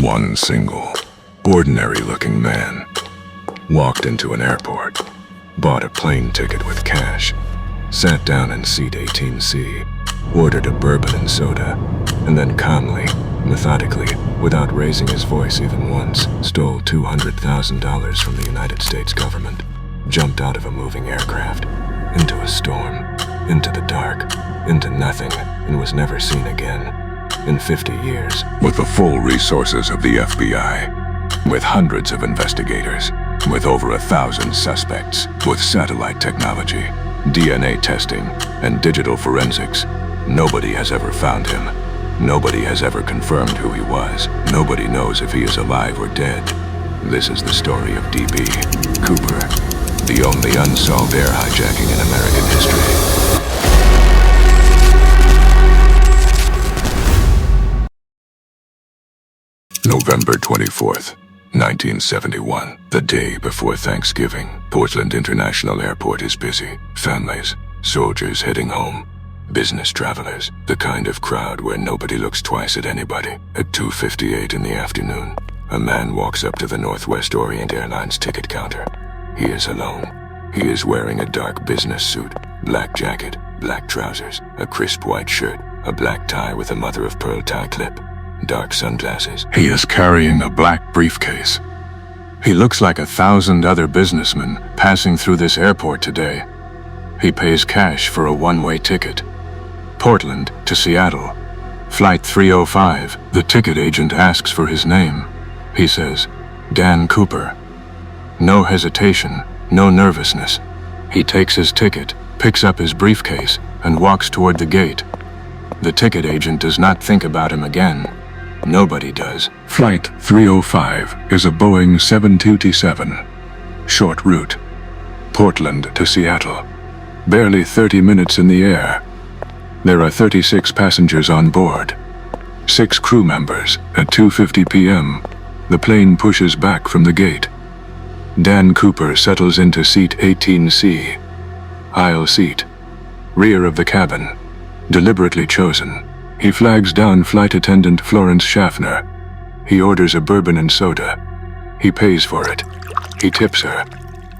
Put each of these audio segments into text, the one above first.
One single, ordinary-looking man walked into an airport, bought a plane ticket with cash, sat down in seat 18C, ordered a bourbon and soda, and then calmly, methodically, without raising his voice even once, stole $200,000 from the United States government, jumped out of a moving aircraft, into a storm, into the dark, into nothing, and was never seen again in 50 years. With the full resources of the FBI, with hundreds of investigators, with over 1,000 suspects, with satellite technology, DNA testing, and digital forensics, nobody has ever found him. Nobody has ever confirmed who he was. Nobody knows if he is alive or dead. This is the story of D.B. Cooper, the only unsolved air hijacking in American history. November 24th, 1971, the day before Thanksgiving. Portland International Airport is busy. Families, soldiers heading home, business travelers, the kind of crowd where nobody looks twice at anybody. At 2:58 in the afternoon, a man walks up to the Northwest Orient Airlines ticket counter. He is alone. He is wearing a dark business suit, black jacket, black trousers, a crisp white shirt, a black tie with a mother-of-pearl tie clip, dark sunglasses. He is carrying a black briefcase. He looks like 1,000 other businessmen passing through this airport today. He pays cash for a one-way ticket. Portland to Seattle. Flight 305. The ticket agent asks for his name. He says, Dan Cooper. No hesitation, no nervousness. He takes his ticket, picks up his briefcase, and walks toward the gate. The ticket agent does not think about him again. Nobody does. Flight 305 is a Boeing 727. Short route. Portland to Seattle. Barely 30 minutes in the air. There are 36 passengers on board. 6 crew members. At 2:50 p.m., the plane pushes back from the gate. Dan Cooper settles into seat 18C. Aisle seat. Rear of the cabin. Deliberately chosen. He flags down flight attendant Florence Schaffner. He orders a bourbon and soda. He pays for it. He tips her.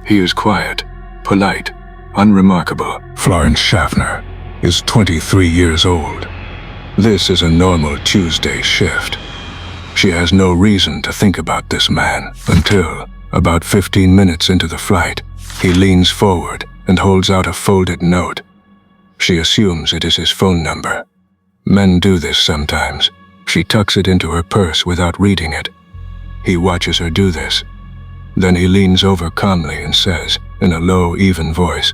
He is quiet, polite, unremarkable. Florence Schaffner is 23 years old. This is a normal Tuesday shift. She has no reason to think about this man until, about 15 minutes into the flight, he leans forward and holds out a folded note. She assumes it is his phone number. Men do this sometimes. She tucks it into her purse without reading it. He watches her do this. Then he leans over calmly and says, in a low, even voice,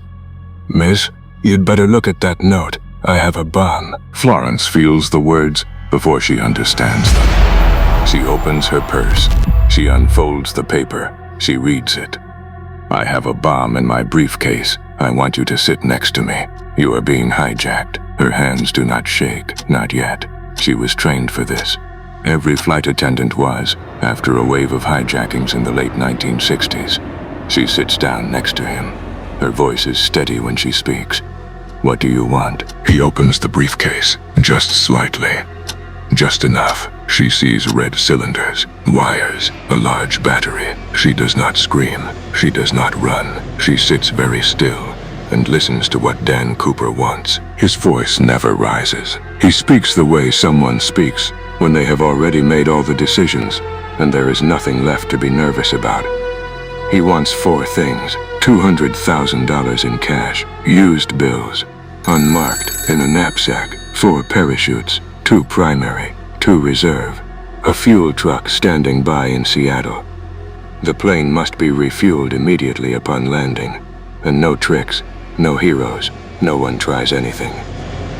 "Miss, you'd better look at that note. I have a bomb." Florence feels the words before she understands them. She opens her purse. She unfolds the paper. She reads it. "I have a bomb in my briefcase. I want you to sit next to me. You are being hijacked." Her hands do not shake, not yet. She was trained for this. Every flight attendant was, after a wave of hijackings in the late 1960s. She sits down next to him. Her voice is steady when she speaks. "What do you want?" He opens the briefcase, just slightly. Just enough. She sees red cylinders, wires, a large battery. She does not scream. She does not run. She sits very still and listens to what Dan Cooper wants. His voice never rises. He speaks the way someone speaks when they have already made all the decisions and there is nothing left to be nervous about. He wants 4 things: $200,000 in cash, used bills, unmarked, in a knapsack, 4 parachutes, 2 primary, 2 reserve, a fuel truck standing by in Seattle. The plane must be refueled immediately upon landing, and no tricks, no heroes, no one tries anything.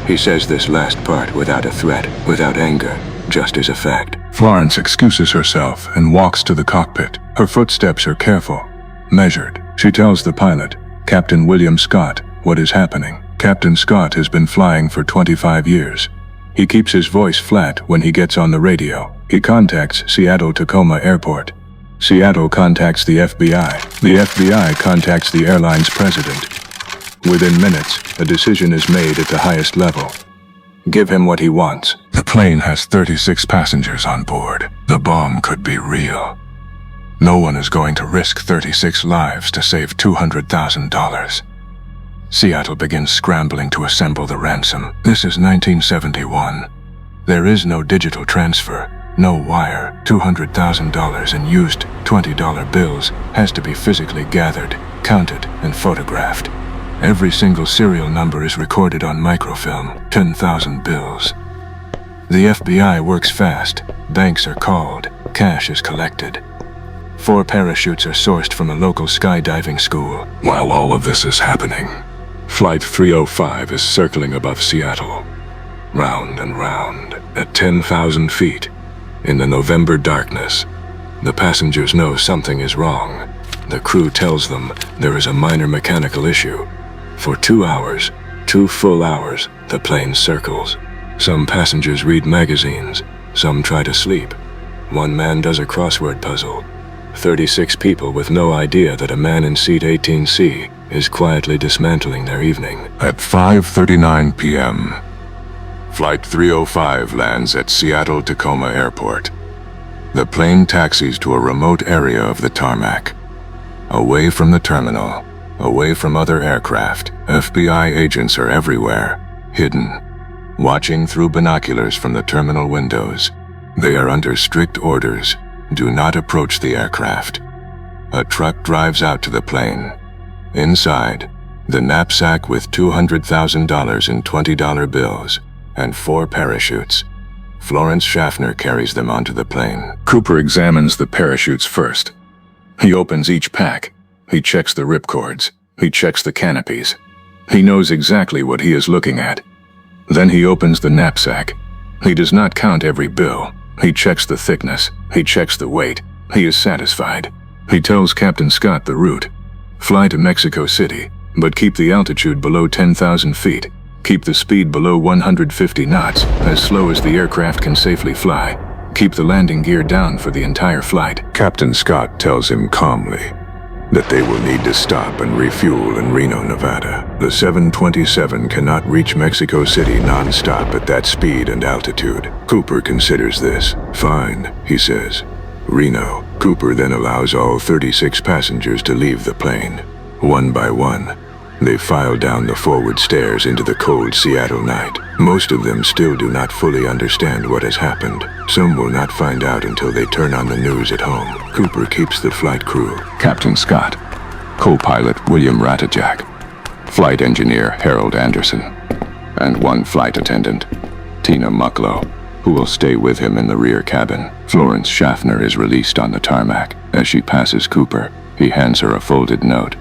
He says this last part without a threat, without anger, just as a fact. Florence excuses herself and walks to the cockpit. Her footsteps are careful, measured. She tells the pilot, Captain William Scott, what is happening. Captain Scott has been flying for 25 years. He keeps his voice flat when he gets on the radio. He contacts Seattle-Tacoma Airport. Seattle contacts the FBI. The FBI contacts the airline's president. Within minutes, a decision is made at the highest level. Give him what he wants. The plane has 36 passengers on board. The bomb could be real. No one is going to risk 36 lives to save $200,000. Seattle begins scrambling to assemble the ransom. This is 1971. There is no digital transfer, no wire. $200,000 in used $20 bills has to be physically gathered, counted, and photographed. Every single serial number is recorded on microfilm. 10,000 bills. The FBI works fast. Banks are called. Cash is collected. 4 parachutes are sourced from a local skydiving school. While all of this is happening, Flight 305 is circling above Seattle. Round and round, at 10,000 feet, in the November darkness. The passengers know something is wrong. The crew tells them there is a minor mechanical issue. For 2 hours, 2 full hours, the plane circles. Some passengers read magazines. Some try to sleep. One man does a crossword puzzle. 36 people with no idea that a man in seat 18C is quietly dismantling their evening. At 5:39 p.m., Flight 305 lands at Seattle-Tacoma Airport. The plane taxis to a remote area of the tarmac. Away from the terminal, away from other aircraft, FBI agents are everywhere, hidden, watching through binoculars from the terminal windows. They are under strict orders. Do not approach the aircraft. A truck drives out to the plane. Inside, the knapsack with $200,000 in $20 bills and 4 parachutes. Florence Schaffner carries them onto the plane. Cooper examines the parachutes first. He opens each pack. He checks the ripcords. He checks the canopies. He knows exactly what he is looking at. Then he opens the knapsack. He does not count every bill. He checks the thickness. He checks the weight. He is satisfied. He tells Captain Scott the route. Fly to Mexico City, but keep the altitude below 10,000 feet. Keep the speed below 150 knots, as slow as the aircraft can safely fly. Keep the landing gear down for the entire flight. Captain Scott tells him calmly that they will need to stop and refuel in Reno, Nevada. The 727 cannot reach Mexico City non-stop at that speed and altitude. Cooper considers this. Fine, he says. Reno. Cooper then allows all 36 passengers to leave the plane. One by one, they file down the forward stairs into the cold Seattle night. Most of them still do not fully understand what has happened. Some will not find out until they turn on the news at home. Cooper keeps the flight crew. Captain Scott, co-pilot William Ratajczak, flight engineer Harold Anderson, and 1 flight attendant, Tina Mucklow, who will stay with him in the rear cabin. Florence Schaffner is released on the tarmac. As she passes Cooper, he hands her a folded note.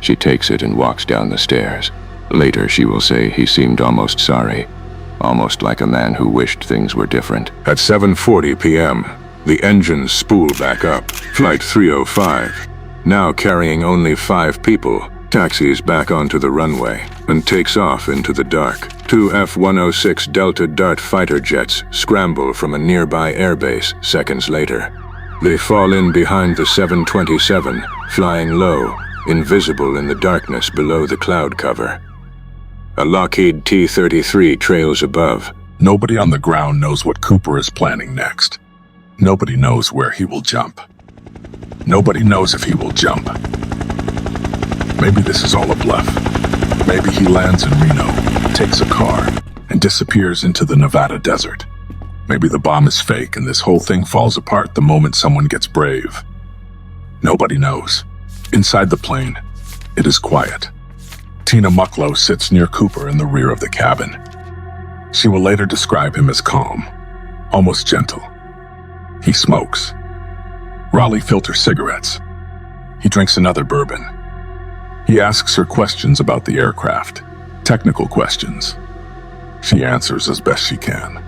She takes it and walks down the stairs. Later she will say he seemed almost sorry, almost like a man who wished things were different. At 7:40 p.m., the engines spool back up. Flight 305, now carrying only 5 people, taxis back onto the runway and takes off into the dark. 2 F-106 Delta Dart fighter jets scramble from a nearby airbase seconds later. They fall in behind the 727, flying low, invisible in the darkness below the cloud cover. A Lockheed T-33 trails above. Nobody on the ground knows what Cooper is planning next. Nobody knows where he will jump. Nobody knows if he will jump. Maybe this is all a bluff. Maybe he lands in Reno, takes a car, and disappears into the Nevada desert. Maybe the bomb is fake and this whole thing falls apart the moment someone gets brave. Nobody knows. Inside the plane, it is quiet. Tina Mucklow sits near Cooper in the rear of the cabin. She will later describe him as calm, almost gentle. He smokes. Raleigh filter cigarettes. He drinks another bourbon. He asks her questions about the aircraft, technical questions. She answers as best she can.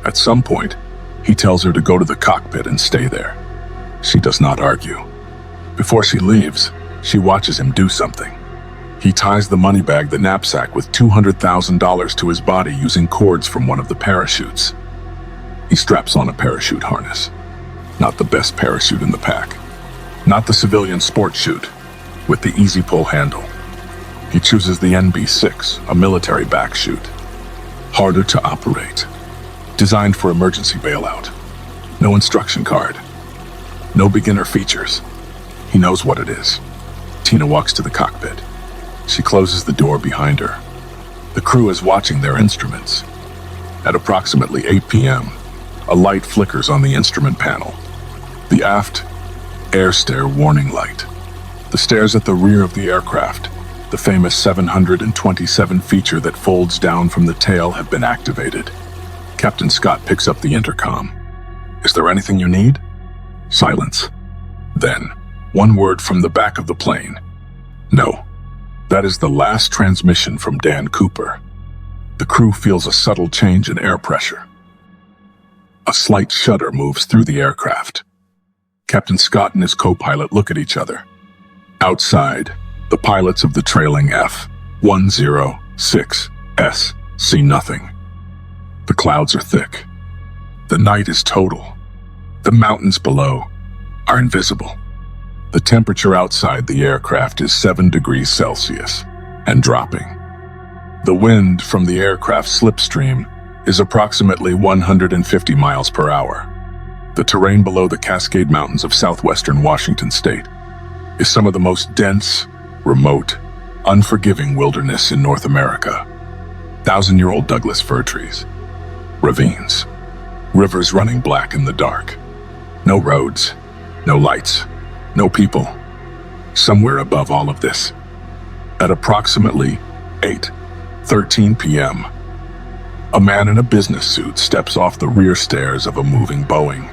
At some point, he tells her to go to the cockpit and stay there. She does not argue. Before she leaves, she watches him do something. He ties the money bag, the knapsack, with $200,000 to his body using cords from one of the parachutes. He straps on a parachute harness. Not the best parachute in the pack. Not the civilian sport chute, with the easy pull handle. He chooses the NB6, a military back chute. Harder to operate. Designed for emergency bailout. No instruction card. No beginner features. He knows what it is. Tina walks to the cockpit. She closes the door behind her. The crew is watching their instruments. At approximately 8 p.m., a light flickers on the instrument panel. The aft air stair warning light. The stairs at the rear of the aircraft, the famous 727 feature that folds down from the tail, have been activated. Captain Scott picks up the intercom. "Is there anything you need?" Silence. Then, one word from the back of the plane. "No." That is the last transmission from Dan Cooper. The crew feels a subtle change in air pressure. A slight shudder moves through the aircraft. Captain Scott and his co-pilot look at each other. Outside, the pilots of the trailing F-106S see nothing. The clouds are thick. The night is total. The mountains below are invisible. The temperature outside the aircraft is 7 degrees Celsius and dropping. The wind from the aircraft's slipstream is approximately 150 miles per hour. The terrain below the Cascade Mountains of southwestern Washington state is some of the most dense, remote, unforgiving wilderness in North America. 1,000-year-old Douglas fir trees, ravines, rivers running black in the dark. No roads, no lights, no people. Somewhere above all of this, at approximately 8:13 p.m., a man in a business suit steps off the rear stairs of a moving Boeing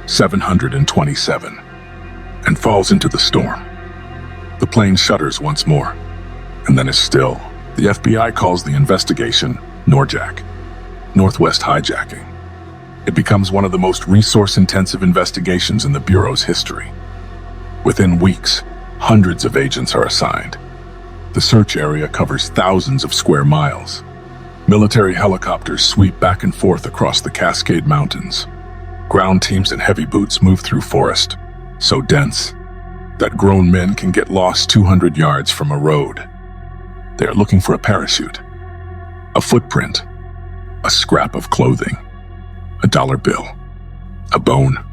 727 and falls into the storm. The plane shudders once more, and then is still. The FBI calls the investigation NORJAC, Northwest Hijacking. It becomes one of the most resource-intensive investigations in the Bureau's history. Within weeks, hundreds of agents are assigned. The search area covers thousands of square miles. Military helicopters sweep back and forth across the Cascade Mountains. Ground teams in heavy boots move through forest, so dense that grown men can get lost 200 yards from a road. They are looking for a parachute, a footprint, a scrap of clothing, a dollar bill, a bone,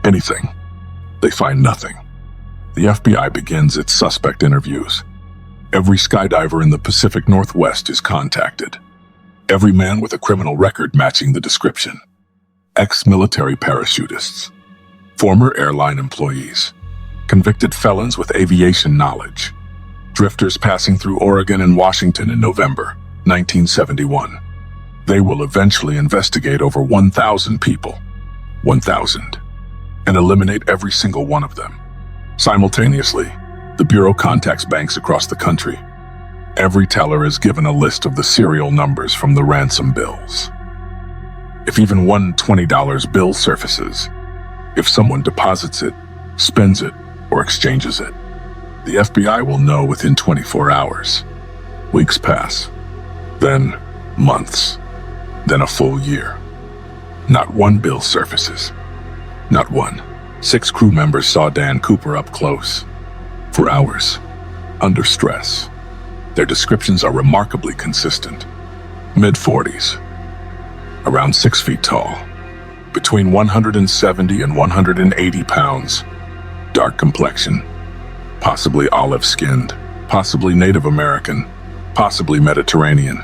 anything. They find nothing. The FBI begins its suspect interviews. Every skydiver in the Pacific Northwest is contacted. Every man with a criminal record matching the description. Ex-military parachutists, former airline employees, convicted felons with aviation knowledge, drifters passing through Oregon and Washington in November 1971. They will eventually investigate over 1,000 people, 1,000, and eliminate every single one of them. Simultaneously, the Bureau contacts banks across the country. Every teller is given a list of the serial numbers from the ransom bills. If even one $20 bill surfaces, if someone deposits it, spends it, or exchanges it, the FBI will know within 24 hours. Weeks pass, then months, then a full year. Not one bill surfaces. Not one. 6 crew members saw Dan Cooper up close, for hours, under stress. Their descriptions are remarkably consistent. Mid-40s, around 6 feet tall, between 170 and 180 pounds, dark complexion, possibly olive-skinned, possibly Native American, possibly Mediterranean,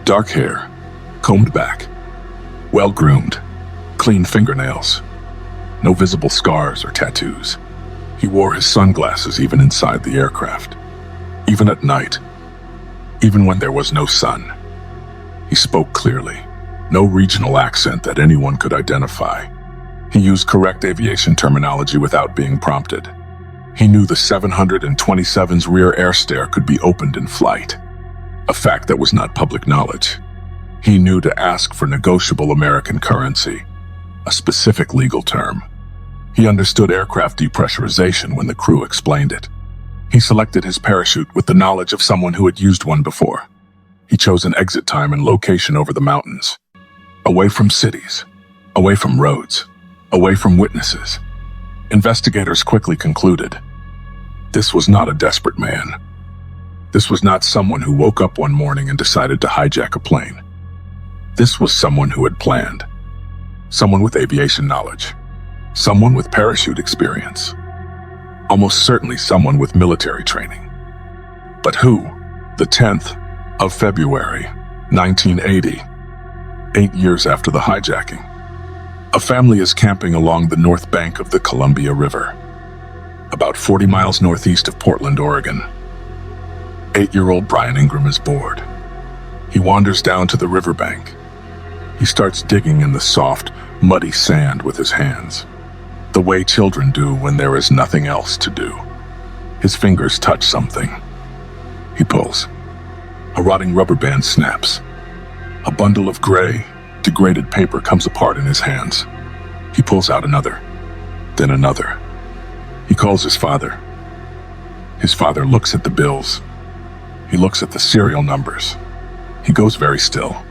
dark hair, combed back, well-groomed, clean fingernails, no visible scars or tattoos. He wore his sunglasses even inside the aircraft, even at night, even when there was no sun. He spoke clearly, no regional accent that anyone could identify. He used correct aviation terminology without being prompted. He knew the 727's rear air stair could be opened in flight, a fact that was not public knowledge. He knew to ask for negotiable American currency, a specific legal term. He understood aircraft depressurization when the crew explained it. He selected his parachute with the knowledge of someone who had used one before. He chose an exit time and location over the mountains, away from cities, away from roads, away from witnesses. Investigators quickly concluded, this was not a desperate man. This was not someone who woke up one morning and decided to hijack a plane. This was someone who had planned, someone with aviation knowledge, someone with parachute experience, almost certainly someone with military training. But who? The 10th of February, 1980, 8 years after the hijacking. A family is camping along the north bank of the Columbia River, about 40 miles northeast of Portland, Oregon. 8-year-old Brian Ingram is bored. He wanders down to the riverbank. He starts digging in the soft, muddy sand with his hands, the way children do when there is nothing else to do. His fingers touch something. He pulls. A rotting rubber band snaps. A bundle of gray, degraded paper comes apart in his hands. He pulls out another, then another. He calls his father. His father looks at the bills. He looks at the serial numbers. He goes very still.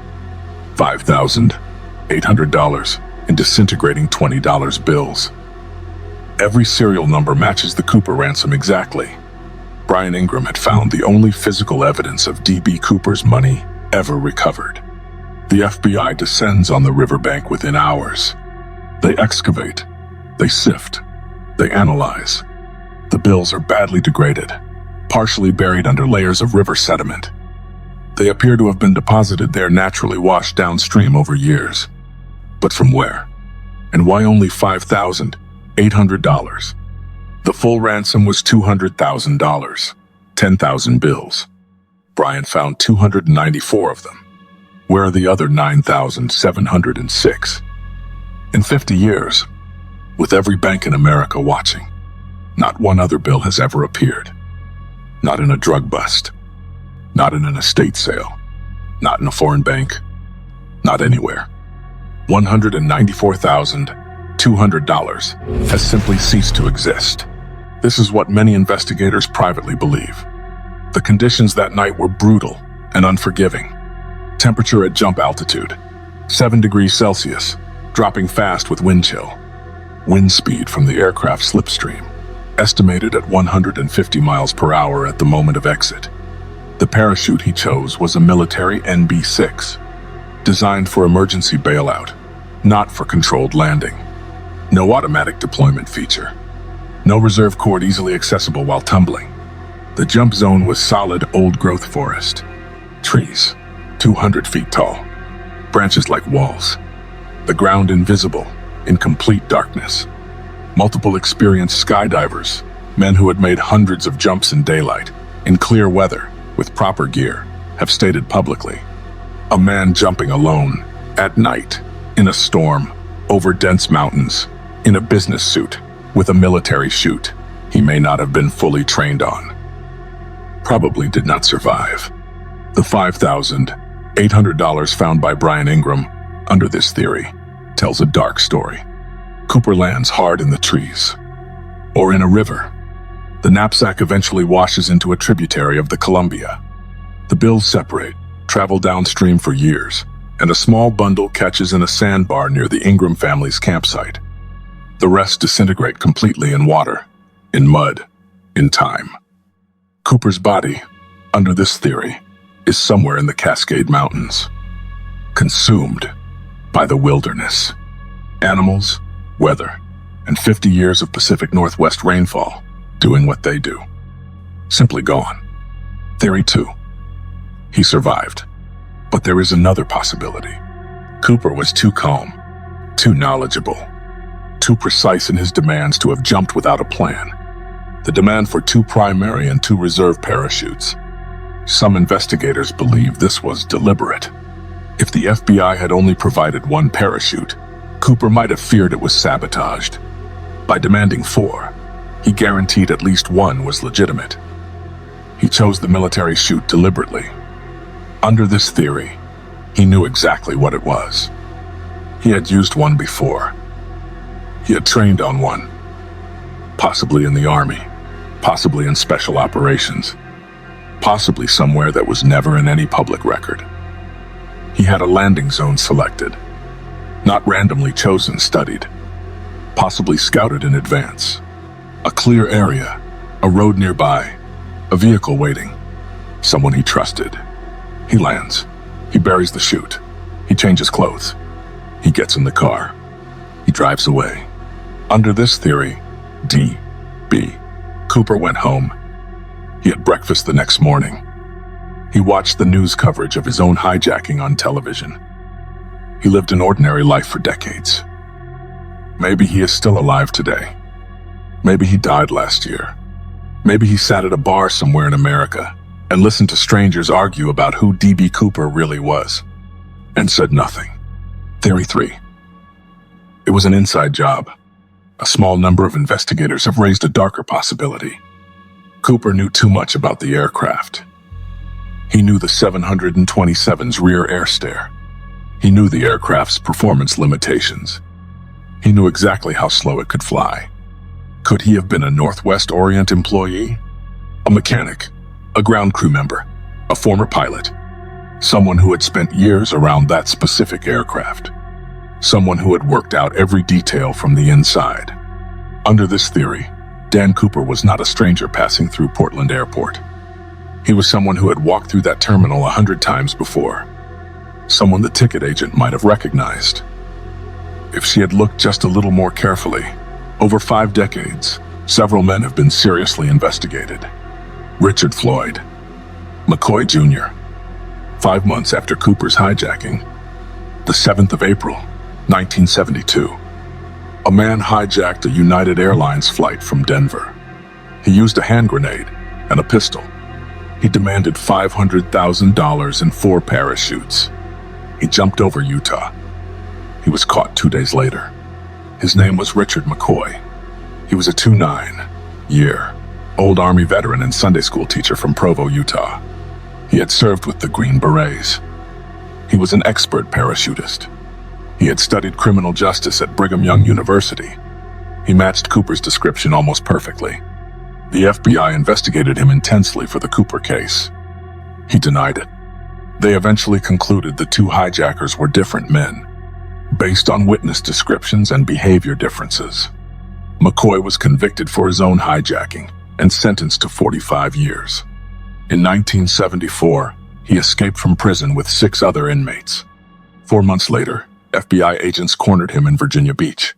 $5,800 in disintegrating $20 bills. Every serial number matches the Cooper ransom exactly. Brian Ingram had found the only physical evidence of D.B. Cooper's money ever recovered. The FBI descends on the riverbank within hours. They excavate, they sift, they analyze. The bills are badly degraded, partially buried under layers of river sediment. They appear to have been deposited there naturally washed downstream over years. But from where? And why only $5,800? The full ransom was $200,000, 10,000 bills. Brian found 294 of them. Where are the other 9,706? In 50 years, with every bank in America watching, not one other bill has ever appeared. Not in a drug bust, not in an estate sale, not in a foreign bank, not anywhere. $194,200 has simply ceased to exist. This is what many investigators privately believe. The conditions that night were brutal and unforgiving. Temperature at jump altitude, 7 degrees Celsius, dropping fast with wind chill. Wind speed from the aircraft slipstream, estimated at 150 miles per hour at the moment of exit. The parachute he chose was a military NB-6, designed for emergency bailout, not for controlled landing. No automatic deployment feature. No reserve cord easily accessible while tumbling. The jump zone was solid old-growth forest. Trees, 200 feet tall. Branches like walls. The ground invisible, in complete darkness. Multiple experienced skydivers, men who had made hundreds of jumps in daylight, in clear weather, with proper gear, have stated publicly. A man jumping alone, at night, in a storm, over dense mountains, in a business suit, with a military chute he may not have been fully trained on. Probably did not survive. The $5,800 found by Brian Ingram, under this theory, tells a dark story. Cooper lands hard in the trees, or in a river. The knapsack eventually washes into a tributary of the Columbia. The bills separate, travel downstream for years, and a small bundle catches in a sandbar near the Ingram family's campsite. The rest disintegrate completely in water, in mud, in time. Cooper's body, under this theory, is somewhere in the Cascade Mountains, consumed by the wilderness. Animals, weather, and 50 years of Pacific Northwest rainfall doing what they do. Simply gone. Theory 2. He survived. But there is another possibility. Cooper was too calm, too knowledgeable, too precise in his demands to have jumped without a plan. The demand for 2 primary and 2 reserve parachutes. Some investigators believe this was deliberate. If the FBI had only provided 1 parachute, Cooper might have feared it was sabotaged. By demanding 4, he guaranteed at least 1 was legitimate. He chose the military chute deliberately. Under this theory, he knew exactly what it was. He had used 1 before. He had trained on 1, possibly in the Army, possibly in special operations, possibly somewhere that was never in any public record. He had a landing zone selected, not randomly chosen, studied, possibly scouted in advance. A clear area, a road nearby, a vehicle waiting, someone he trusted. He lands. He buries the chute. He changes clothes. He gets in the car. He drives away. Under this theory, D.B. Cooper went home. He had breakfast the next morning. He watched the news coverage of his own hijacking on television. He lived an ordinary life for decades. Maybe he is still alive today. Maybe he died last year. Maybe he sat at a bar somewhere in America and listened to strangers argue about who D.B. Cooper really was, and said nothing. Theory 3. It was an inside job. A small number of investigators have raised a darker possibility. Cooper knew too much about the aircraft. He knew the 727's rear air stair. He knew the aircraft's performance limitations. He knew exactly how slow it could fly. Could he have been a Northwest Orient employee? A mechanic, a ground crew member, a former pilot, someone who had spent years around that specific aircraft, someone who had worked out every detail from the inside. Under this theory, Dan Cooper was not a stranger passing through Portland Airport. He was someone who had walked through that terminal 100 times before, someone the ticket agent might have recognized. If she had looked just a little more carefully, over 5 decades, several men have been seriously investigated. Richard Floyd, McCoy Jr. 5 months after Cooper's hijacking, the 7th of April, 1972, a man hijacked a United Airlines flight from Denver. He used a hand grenade and a pistol. He demanded $500,000 and 4 parachutes. He jumped over Utah. He was caught 2 days later. His name was Richard McCoy. He was a 29-year-old Army veteran and Sunday school teacher from Provo, Utah. He had served with the Green Berets. He was an expert parachutist. He had studied criminal justice at Brigham Young University. He matched Cooper's description almost perfectly. The FBI investigated him intensely for the Cooper case. He denied it. They eventually concluded the 2 hijackers were different men, based on witness descriptions and behavior differences. McCoy was convicted for his own hijacking and sentenced to 45 years. In 1974, he escaped from prison with 6 other inmates. 4 months later, FBI agents cornered him in Virginia Beach.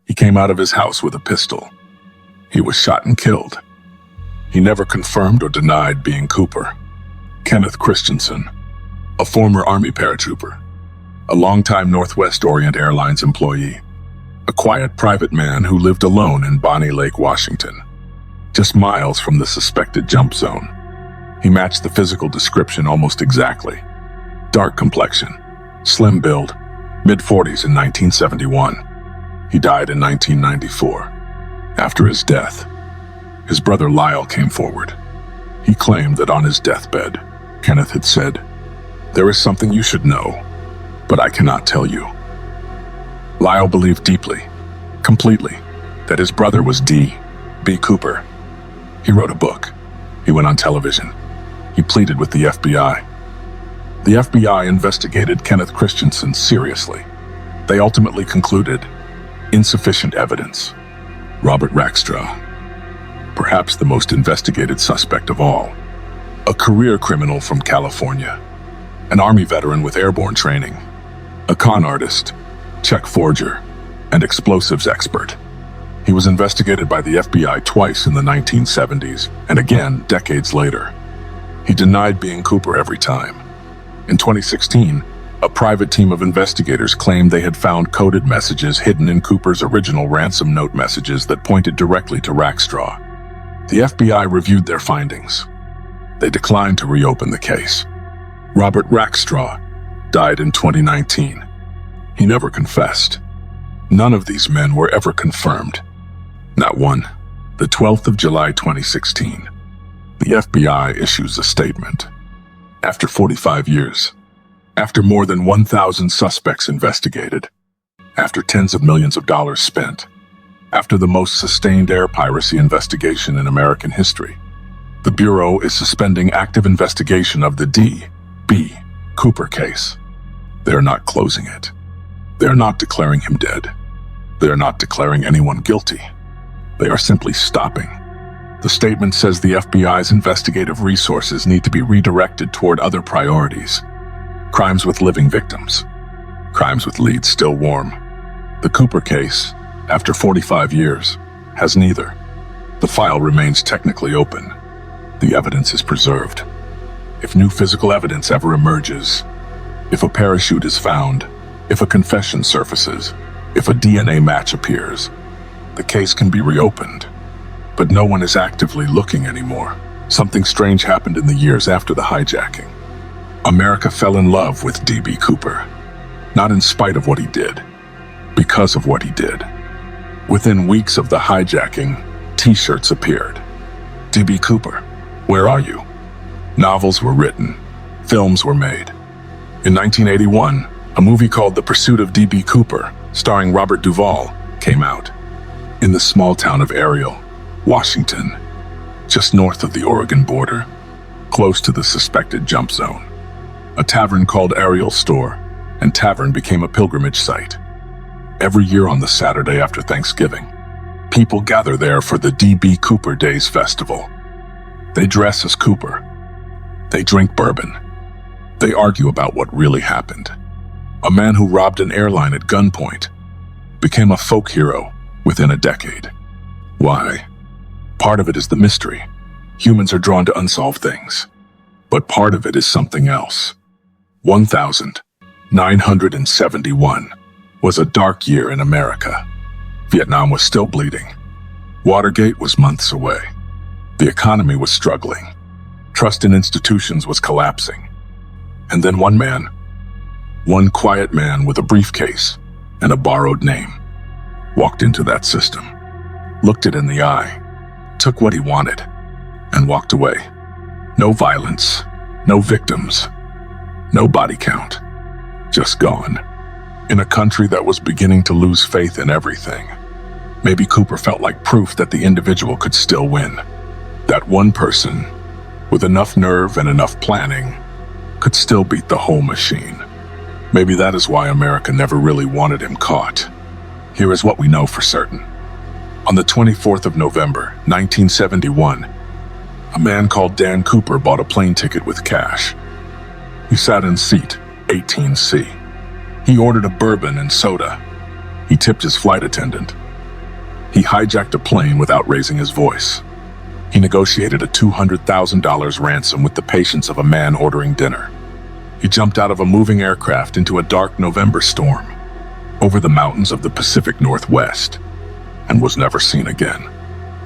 He came out of his house with a pistol. He was shot and killed. He never confirmed or denied being Cooper. Kenneth Christensen, a former Army paratrooper, a longtime Northwest Orient Airlines employee, a quiet private man who lived alone in Bonnie Lake, Washington, just miles from the suspected jump zone. He matched the physical description almost exactly. Dark complexion, slim build, mid-40s in 1971. He died in 1994. After his death, his brother Lyle came forward. He claimed that on his deathbed, Kenneth had said, "There is something you should know, but I cannot tell you." Lyle believed deeply, completely, that his brother was D.B. Cooper. He wrote a book. He went on television. He pleaded with the FBI. The FBI investigated Kenneth Christensen seriously. They ultimately concluded insufficient evidence. Robert Rackstraw, perhaps the most investigated suspect of all, a career criminal from California, an Army veteran with airborne training, a con artist, check forger, and explosives expert. He was investigated by the FBI twice in the 1970s and again decades later. He denied being Cooper every time. In 2016, a private team of investigators claimed they had found coded messages hidden in Cooper's original ransom note messages that pointed directly to Rackstraw. The FBI reviewed their findings. They declined to reopen the case. Robert Rackstraw died in 2019. He never confessed. None of these men were ever confirmed. Not one. The 12th of July 2016. The FBI issues a statement. After 45 years, after more than 1,000 suspects investigated, after tens of millions of dollars spent, after the most sustained air piracy investigation in American history, the Bureau is suspending active investigation of the D.B. Cooper case. They are not closing it. They are not declaring him dead. They are not declaring anyone guilty. They are simply stopping. The statement says the FBI's investigative resources need to be redirected toward other priorities. Crimes with living victims. Crimes with leads still warm. The Cooper case, after 45 years, has neither. The file remains technically open. The evidence is preserved. If new physical evidence ever emerges, if a parachute is found, if a confession surfaces, if a DNA match appears, the case can be reopened. But no one is actively looking anymore. Something strange happened in the years after the hijacking. America fell in love with D.B. Cooper. Not in spite of what he did, because of what he did. Within weeks of the hijacking, T-shirts appeared. D.B. Cooper, where are you? Novels were written. Films were made. In 1981, a movie called The Pursuit of D.B. Cooper, starring Robert Duvall, came out. In the small town of Ariel, Washington, just north of the Oregon border, close to the suspected jump zone. A tavern called Ariel's Store and Tavern became a pilgrimage site. Every year on the Saturday after Thanksgiving, people gather there for the D.B. Cooper Days Festival. They dress as Cooper. They drink bourbon. They argue about what really happened. A man who robbed an airline at gunpoint became a folk hero within a decade. Why? Part of it is the mystery. Humans are drawn to unsolved things. But part of it is something else. 1971 was a dark year in America. Vietnam was still bleeding. Watergate was months away. The economy was struggling. Trust in institutions was collapsing. And then one quiet man with a briefcase and a borrowed name, walked into that system, looked it in the eye, took what he wanted, and walked away. No violence, no victims, no body count, just gone. In a country that was beginning to lose faith in everything, maybe Cooper felt like proof that the individual could still win. That one person, with enough nerve and enough planning, could still beat the whole machine. Maybe that is why America never really wanted him caught. Here is what we know for certain. On the 24th of November, 1971, a man called Dan Cooper bought a plane ticket with cash. He sat in seat 18C. He ordered a bourbon and soda. He tipped his flight attendant. He hijacked a plane without raising his voice. He negotiated a $200,000 ransom with the patience of a man ordering dinner. He jumped out of a moving aircraft into a dark November storm over the mountains of the Pacific Northwest and was never seen again.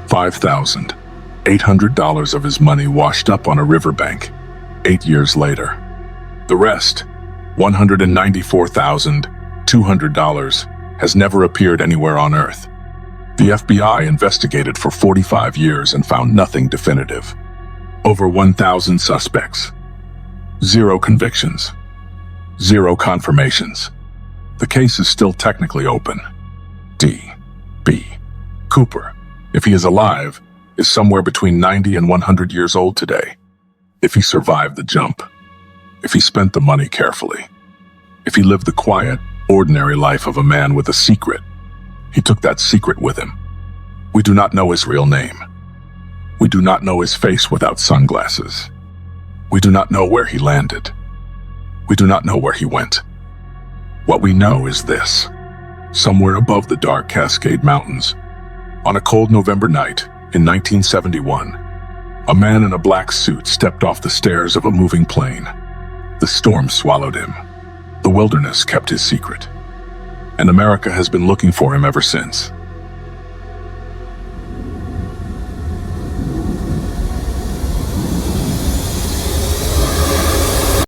$5,800 of his money washed up on a riverbank 8 years later. The rest, $194,200, has never appeared anywhere on Earth. The FBI investigated for 45 years and found nothing definitive. Over 1,000 suspects. 0 convictions. 0 confirmations. The case is still technically open. D.B. Cooper, if he is alive, is somewhere between 90 and 100 years old today. If he survived the jump. If he spent the money carefully. If he lived the quiet, ordinary life of a man with a secret. He took that secret with him. We do not know his real name. We do not know his face without sunglasses. We do not know where he landed. We do not know where he went. What we know is this. Somewhere above the dark Cascade Mountains, on a cold November night in 1971, a man in a black suit stepped off the stairs of a moving plane. The storm swallowed him. The wilderness kept his secret. And America has been looking for him ever since.